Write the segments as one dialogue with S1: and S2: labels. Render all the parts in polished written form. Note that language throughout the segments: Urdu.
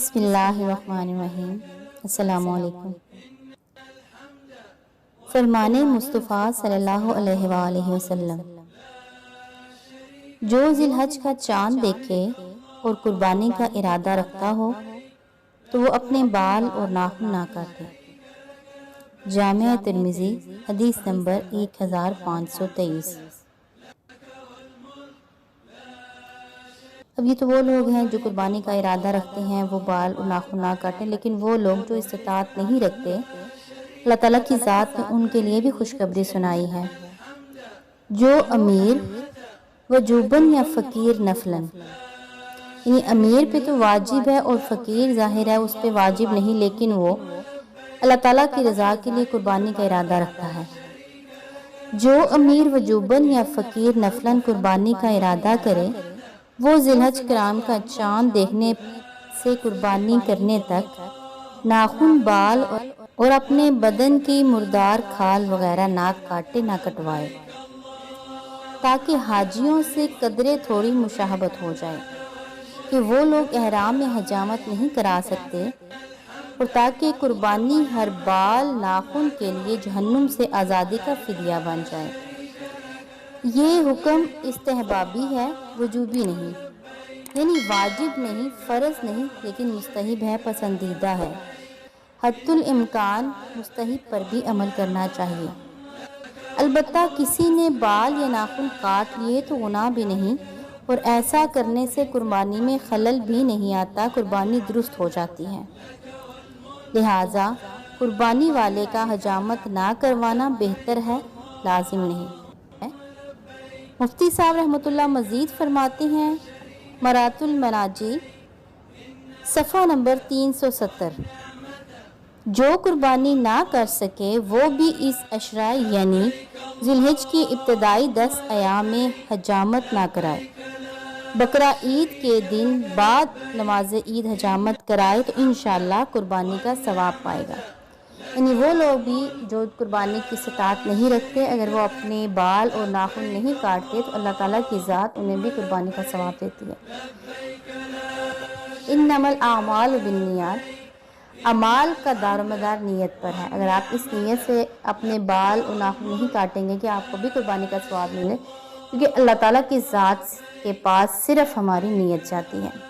S1: بسم اللہ الرحمن الرحیم۔ السلام علیکم۔ فرمان مصطفیٰ صلی اللہ علیہ وآلہ وسلم، جو ذی الحج کا چاند دیکھے اور قربانی کا ارادہ رکھتا ہو تو وہ اپنے بال اور ناخن نہ کاٹے۔ جامع ترمذی حدیث نمبر 1523۔ اب یہ تو وہ لوگ ہیں جو قربانی کا ارادہ رکھتے ہیں، وہ بال اور ناخن نہ کاٹیں، لیکن وہ لوگ جو استطاعت نہیں رکھتے، اللہ تعالیٰ کی ذات نے ان کے لیے بھی خوشخبری سنائی ہے۔ جو امیر وجوباً یا فقیر نفلاً، یعنی امیر پہ تو واجب ہے اور فقیر ظاہر ہے اس پہ واجب نہیں، لیکن وہ اللہ تعالیٰ کی رضا کے لیے قربانی کا ارادہ رکھتا ہے۔ جو امیر وجوباً یا فقیر نفلاً قربانی کا ارادہ کرے، وہ ذی الحج کرام کا چاند دیکھنے سے قربانی کرنے تک ناخن، بال اور اپنے بدن کی مردار کھال وغیرہ نہ کاٹے، نہ کٹوائے، تاکہ حاجیوں سے قدرے تھوڑی مشابہت ہو جائے کہ وہ لوگ احرام میں حجامت نہیں کرا سکتے، اور تاکہ قربانی ہر بال ناخن کے لیے جہنم سے آزادی کا فدیہ بن جائے۔ یہ حکم استحبابی ہے، وجوبی نہیں، یعنی واجب نہیں، فرض نہیں، لیکن مستحب ہے، پسندیدہ ہے۔ حتی الامکان مستحب پر بھی عمل کرنا چاہیے۔ البتہ کسی نے بال یا ناخن کاٹ لیے تو گناہ بھی نہیں، اور ایسا کرنے سے قربانی میں خلل بھی نہیں آتا، قربانی درست ہو جاتی ہے۔ لہٰذا قربانی والے کا حجامت نہ کروانا بہتر ہے، لازم نہیں۔ مفتی صاحب رحمۃ اللہ مزید فرماتے ہیں، مرات المناجی صفحہ نمبر 370، جو قربانی نہ کر سکے وہ بھی اس عشرہ یعنی ذی الحج کی ابتدائی 10 ایام میں حجامت نہ کرائے، بقرہ عید کے دن بعد نماز عید حجامت کرائے تو انشاءاللہ قربانی کا ثواب پائے گا۔ یعنی وہ لوگ بھی جو قربانی کی استطاعت نہیں رکھتے، اگر وہ اپنے بال اور ناخن نہیں کاٹتے تو اللہ تعالیٰ کی ذات انہیں بھی قربانی کا ثواب دیتی ہے۔ انما الاعمال بالنیات، اعمال کا دار و مدار نیت پر ہے۔ اگر آپ اس نیت سے اپنے بال اور ناخن نہیں کاٹیں گے کہ آپ کو بھی قربانی کا ثواب ملے، کیونکہ اللہ تعالیٰ کی ذات کے پاس صرف ہماری نیت جاتی ہے۔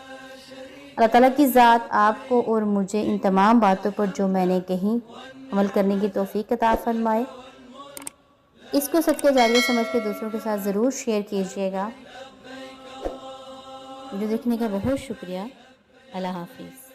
S1: اللہ تعالیٰ کی ذات آپ کو اور مجھے ان تمام باتوں پر جو میں نے کہی عمل کرنے کی توفیق عطا فرمائے۔ اس کو صدقہ جاریہ سمجھ کے دوسروں کے ساتھ ضرور شیئر کیجیے گا۔ ویڈیو دیکھنے کا بہت شکریہ۔ اللہ حافظ۔